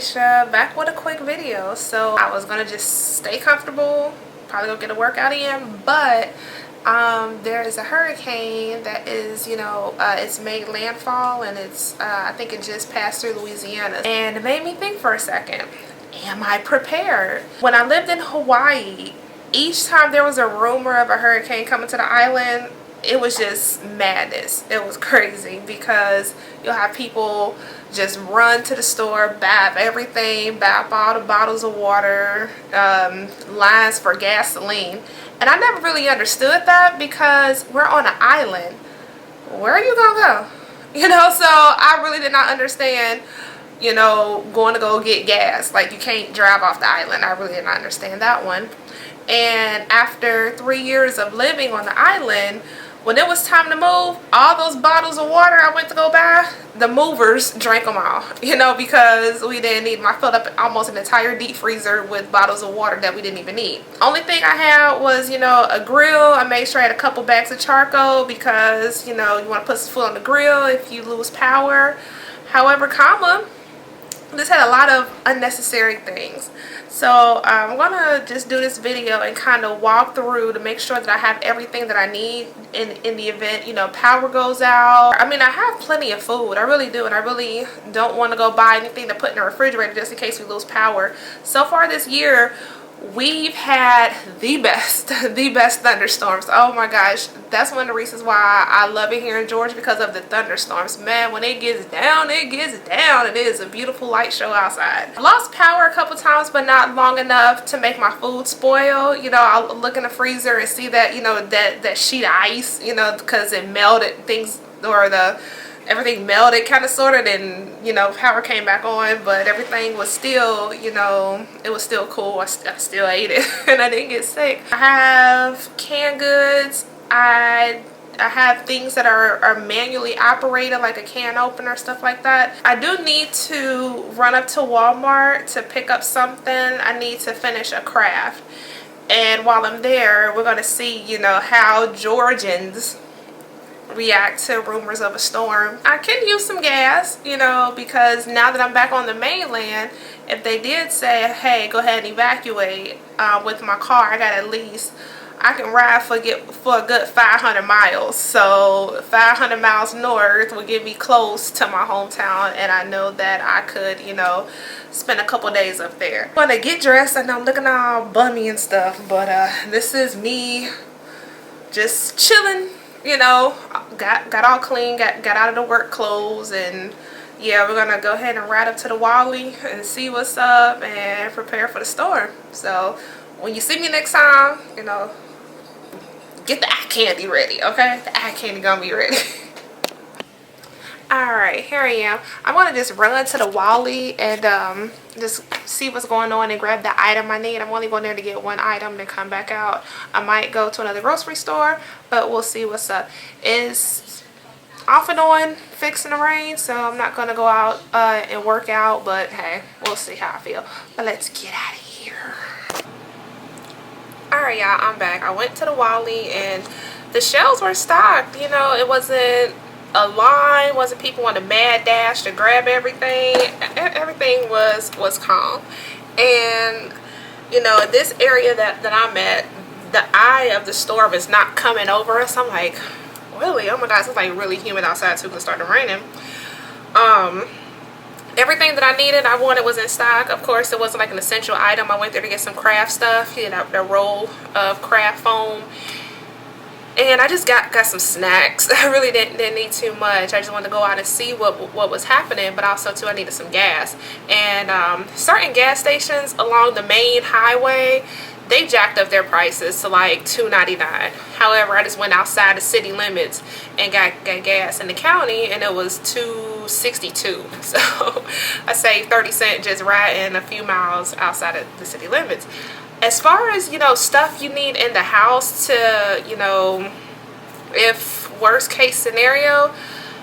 Tieesha, back with a quick video. So I was gonna just stay comfortable, probably go get a workout in, but there is a hurricane that is, it's made landfall, and it's I think it just passed through Louisiana, and it made me think for a second, am I prepared? When I lived in Hawaii, each time there was a rumor of a hurricane coming to the island, it was just madness. It was crazy because you'll have people just run to the store, bap everything, bap all the bottles of water, lines for gasoline. And I never really understood that because we're on an island. Where are you gonna go? So I really did not understand, going to go get gas. Like, you can't drive off the island. I really did not understand that one. And after 3 years of living on the island, when it was time to move, all those bottles of water I went to go buy, the movers drank them all, because we didn't need them. I filled up almost an entire deep freezer with bottles of water that we didn't even need. Only thing I had was, a grill. I made sure I had a couple bags of charcoal because, you want to put some food on the grill if you lose power. However, this had a lot of unnecessary things. So I'm gonna just do this video and kind of walk through to make sure that I have everything that I need in the event power goes out. I mean, I have plenty of food, I really do, and I really don't want to go buy anything to put in the refrigerator just in case we lose power. So far this year, we've had the best thunderstorms. Oh my gosh, that's one of the reasons why I love it here in Georgia, because of the thunderstorms. Man, when it gets down, it gets down. It is a beautiful light show outside. I lost power a couple times, but not long enough to make my food spoil. I'll look in the freezer and see that that sheet of ice, because it melted things, or everything melted kind of sort of, then power came back on, but everything was still, it was still cool. I still ate it and I didn't get sick. I have canned goods. I have things that are manually operated, like a can opener, stuff like that. I do need to run up to Walmart to pick up something. I need to finish a craft, and while I'm there, we're going to see how Georgians react to rumors of a storm. I can use some gas, because now that I'm back on the mainland, if they did say, hey, go ahead and evacuate with my car, I can ride for a good 500 miles. So 500 miles north will get me close to my hometown, and I know that I could, spend a couple days up there. I'm gonna get dressed. I know I'm looking all bummy and stuff, but this is me just chilling. Got all clean, got out of the work clothes, and yeah, we're gonna go ahead and ride up to the Wally and see what's up and prepare for the storm. So when you see me next time, get the eye candy ready, okay? The eye candy gonna be ready. Alright, here I am. I'm gonna just run to the Wally and just see what's going on and grab the item I need. I'm only going there to get one item, then come back out. I might go to another grocery store, but we'll see what's up. It's off and on fixing the rain, so I'm not gonna go out and work out, but hey, we'll see how I feel. But let's get out of here. Alright, y'all, I'm back. I went to the Wally and the shelves were stocked. It wasn't a line, wasn't people on a mad dash to grab everything. Everything was calm. And this area that I'm at, the eye of the storm is not coming over us. I'm like, really? Oh my gosh, it's like really humid outside too, because it started raining. Everything that I wanted was in stock. Of course, it wasn't like an essential item. I went there to get some craft stuff, a roll of craft foam. And I just got some snacks. I really didn't need too much. I just wanted to go out and see what was happening, but also too I needed some gas. And certain gas stations along the main highway, they jacked up their prices to like $2.99. However, I just went outside the city limits and got gas in the county, and it was $2.62. So I saved 30 cents just riding a few miles outside of the city limits. As far as, stuff you need in the house to, if worst case scenario,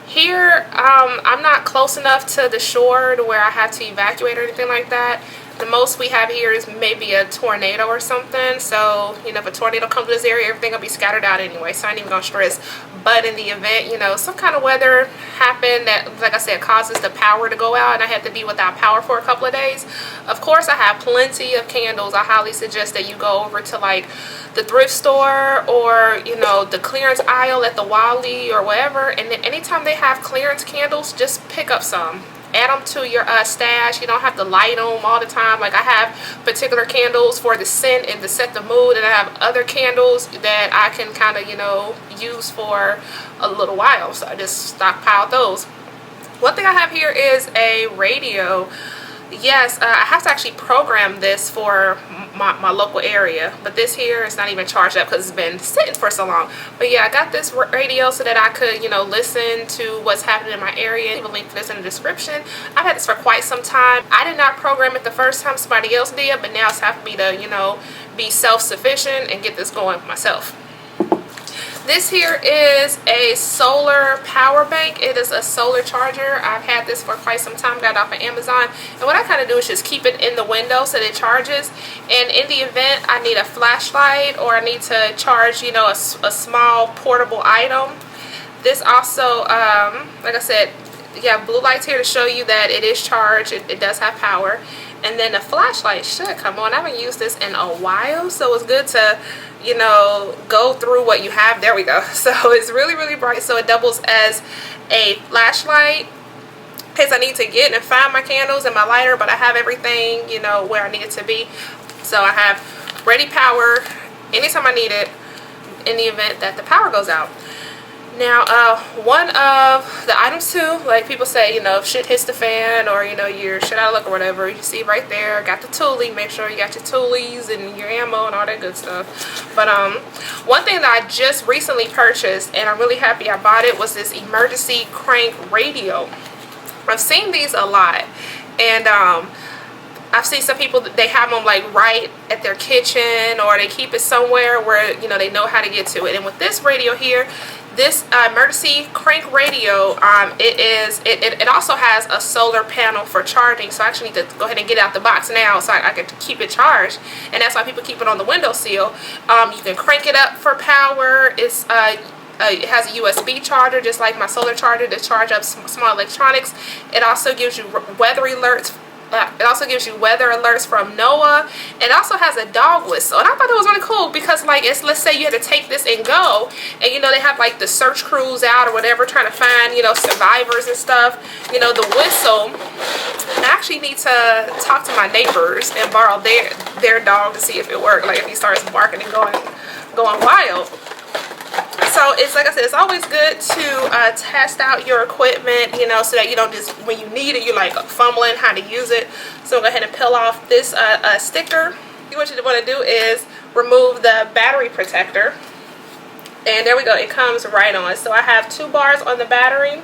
here, I'm not close enough to the shore to where I have to evacuate or anything like that. The most we have here is maybe a tornado or something. So, you know, if a tornado comes to this area, everything will be scattered out anyway. So I ain't even gonna stress. But in the event, you know, some kind of weather happened that, like I said, causes the power to go out and I had to be without power for a couple of days. Of course, I have plenty of candles. I highly suggest that you go over to like the thrift store or, you know, the clearance aisle at the Wally or whatever. And then anytime they have clearance candles, just pick up some. Add them to your stash. You don't have to light them all the time. Like I have particular candles for the scent and to set the mood, and I have other candles that I can kind of, you know, use for a little while. So I just stockpile those. One thing I have here is a radio. Yes, I have to actually program this for my local area, but this here is not even charged up because it's been sitting for so long. But yeah, I got this radio so that I could, you know, listen to what's happening in my area. Leave a link for this in the description. I've had this for quite some time. I did not program it the first time, somebody else did, but now it's time for me to, you know, be self-sufficient and get this going myself. This here is a solar power bank. It is a solar charger. I've had this for quite some time, got it off of Amazon. And what I kind of do is just keep it in the window so that it charges. And in the event I need a flashlight or I need to charge, you know, a small portable item. This also, like I said, you have blue lights here to show you that it is charged. It does have power. And then the flashlight should come on. I haven't used this in a while, so it's good to, you know, go through what you have. There we go. So it's really, really bright. So it doubles as a flashlight in case I need to get and find my candles and my lighter, but I have everything, you know, where I need it to be. So I have ready power anytime I need it in the event that the power goes out. Now, one of the items too, like people say, you know, if shit hits the fan or, you know, you're shit out of luck or whatever, you see right there, got the toolie. Make sure you got your toolies and your ammo and all that good stuff. But one thing that I just recently purchased, and I'm really happy I bought it, was this emergency crank radio. I've seen these a lot, and I've seen some people, they have them like right at their kitchen, or they keep it somewhere where, you know, they know how to get to it. And with this radio here, this emergency crank radio, it also has a solar panel for charging. So I actually need to go ahead and get it out the box now so I can keep it charged. And that's why people keep it on the windowsill. You can crank it up for power. It's it has a USB charger just like my solar charger to charge up small electronics. It also gives you weather alerts. It also gives you weather alerts from NOAA. It also has a dog whistle, and I thought it was really cool because, like, let's say you had to take this and go, and you know they have like the search crews out or whatever trying to find, you know, survivors and stuff. You know, the whistle. I actually need to talk to my neighbors and borrow their dog to see if it worked. Like if he starts barking and going wild. So it's like I said, it's always good to test out your equipment, you know, so that you don't just, when you need it, you're like fumbling how to use it. So go ahead and peel off this sticker. What you want to do is remove the battery protector. And there we go, it comes right on. So I have 2 bars on the battery,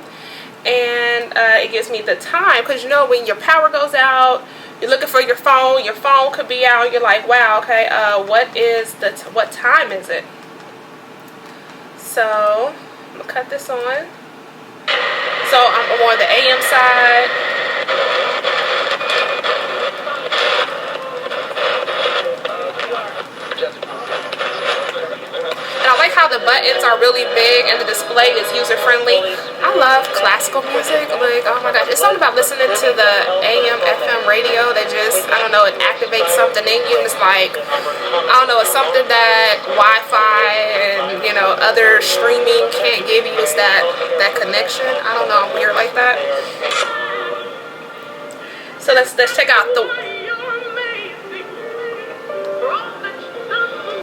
and it gives me the time, because you know when your power goes out, you're looking for your phone could be out, you're like, wow, okay, what time is it? So I'm gonna cut this on. So I'm on the AM side. And I like how the buttons are really big and the display is user-friendly. I love classical music. Like, oh my gosh, it's something about listening to the AM, FM radio that just, I don't know, it activates something in you. And it's like, I don't know, it's something that Wi-Fi and, you know, other streaming can't give you, is that connection. I don't know, I'm weird like that. So let's check out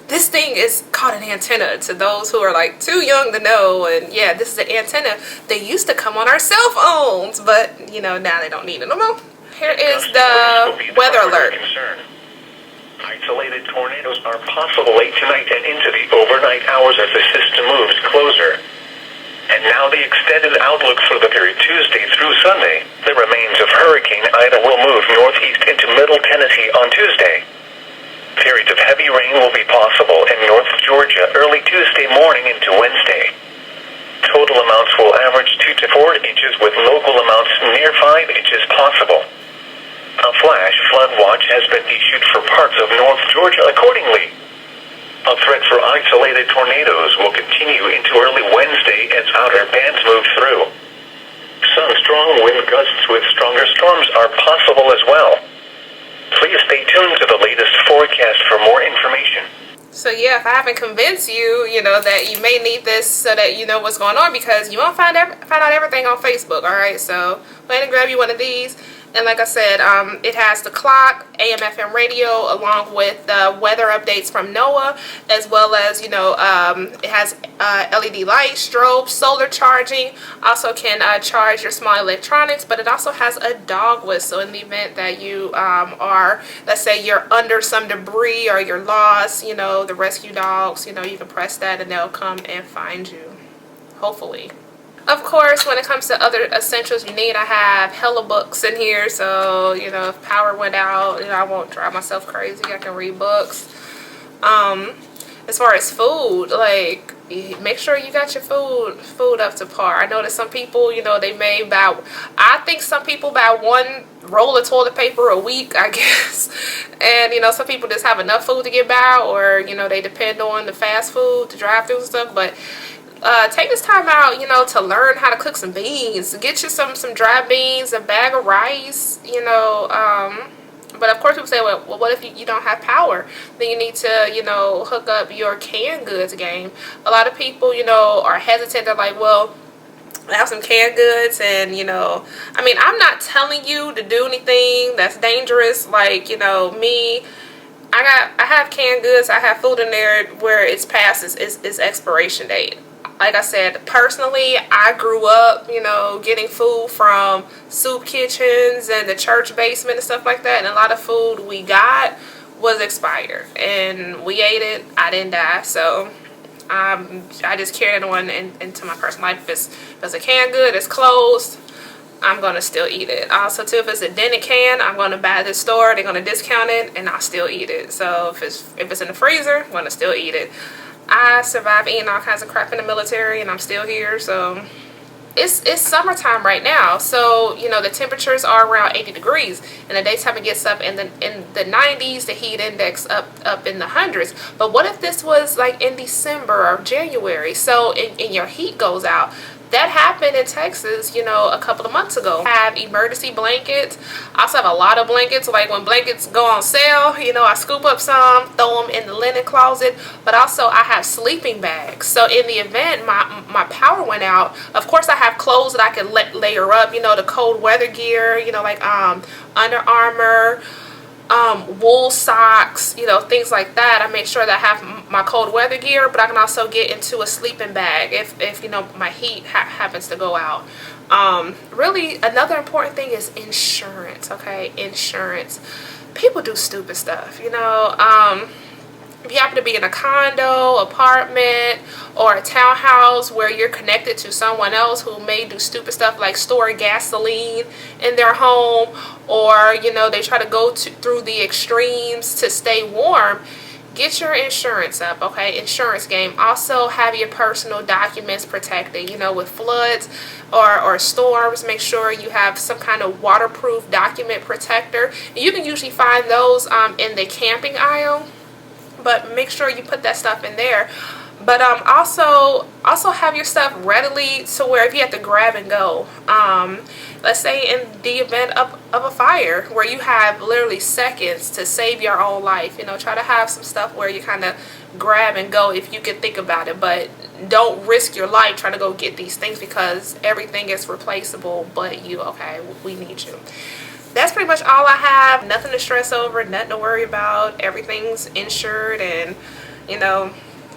this thing is called an antenna to those who are like too young to know. And yeah, this is an antenna. They used to come on our cell phones, but you know, now they don't need it no more. Here is the weather alert. Isolated tornadoes are possible late tonight and into the overnight hours as the system moves closer. And now the extended outlook for the period Tuesday through Sunday. The remains of Hurricane Ida will move northeast into Middle Tennessee on Tuesday. Periods of heavy rain will be possible in North Georgia early Tuesday morning into Wednesday. Total amounts will average 2 to 4 inches with local amounts near 5 inches possible. A flash flood watch has been issued for parts of North Georgia accordingly. A threat for isolated tornadoes will continue into early Wednesday as outer bands move through. Some strong wind gusts with stronger storms are possible as well. Please stay tuned to the latest forecast for more information. So yeah, if I haven't convinced you, that you may need this so that you know what's going on, because you won't find out everything on Facebook, alright? So plan to grab you one of these. And like I said, it has the clock, AM/FM radio, along with weather updates from NOAA, as well as, it has LED lights, strobe, solar charging. Also can charge your small electronics, but it also has a dog whistle in the event that you are, let's say you're under some debris or you're lost, the rescue dogs, you can press that and they'll come and find you, hopefully. Of course, when it comes to other essentials you need, I have hella books in here, so, if power went out, I won't drive myself crazy. I can read books. As far as food, like, make sure you got your food up to par. I know that some people, they may I think some people buy one roll of toilet paper a week, I guess. And, some people just have enough food to get by, or, they depend on the fast food to drive through and stuff, but take this time out, to learn how to cook some beans. Get you some dry beans, a bag of rice, but of course people say, well, what if you don't have power? Then you need to, hook up your canned goods game. A lot of people, are hesitant. They're like, well, I have some canned goods, and I'm not telling you to do anything that's dangerous. Like, me, I have canned goods. I have food in there where it's past its expiration date. Like I said, personally, I grew up, getting food from soup kitchens and the church basement and stuff like that. And a lot of food we got was expired. And we ate it. I didn't die. So I just carried it on into my personal life. If it's a canned good, it's closed, I'm going to still eat it. Also, too, if it's a dented can, I'm going to buy it at the store. They're going to discount it, and I'll still eat it. So if it's in the freezer, I'm going to still eat it. I survived eating all kinds of crap in the military, and I'm still here. So it's summertime right now. So, the temperatures are around 80 degrees. In the daytime, it gets up in the 90s, the heat index up in the hundreds. But what if this was like in December or January? So, and your heat goes out. That happened in Texas, a couple of months ago. I have emergency blankets. I also have a lot of blankets. Like when blankets go on sale, I scoop up some, throw them in the linen closet. But also I have sleeping bags. So in the event my power went out, of course I have clothes that I can layer up, the cold weather gear, like Under Armour, wool socks, things like that. I make sure that I have my cold weather gear, but I can also get into a sleeping bag if my heat happens to go out. Really, another important thing is insurance. Okay, insurance. People do stupid stuff, if you happen to be in a condo, apartment, or a townhouse where you're connected to someone else who may do stupid stuff like store gasoline in their home, or they try to go through the extremes to stay warm, get your insurance up. Okay, insurance game. Also have your personal documents protected. With floods or storms, make sure you have some kind of waterproof document protector. And you can usually find those in the camping aisle, but make sure you put that stuff in there. But also have your stuff readily to where if you have to grab and go, let's say in the event of a fire where you have literally seconds to save your own life, try to have some stuff where you kind of grab and go if you can think about it. But don't risk your life trying to go get these things, because everything is replaceable but you. Okay, we need you. That's pretty much all I have. Nothing to stress over, nothing to worry about. Everything's insured, and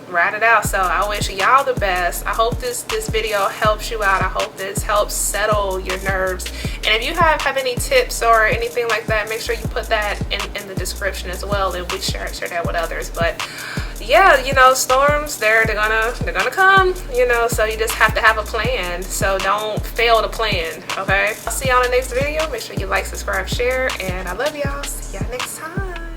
ride it out. So I wish y'all the best. I hope this video helps you out. I hope this helps settle your nerves. And if you have any tips or anything like that, make sure you put that in the description as well, and we share that with others. But yeah, storms, they're gonna come, so you just have to have a plan. So don't fail to plan. Okay, I'll see y'all in the next video. Make sure you like, subscribe, share, and I love y'all. See y'all next time.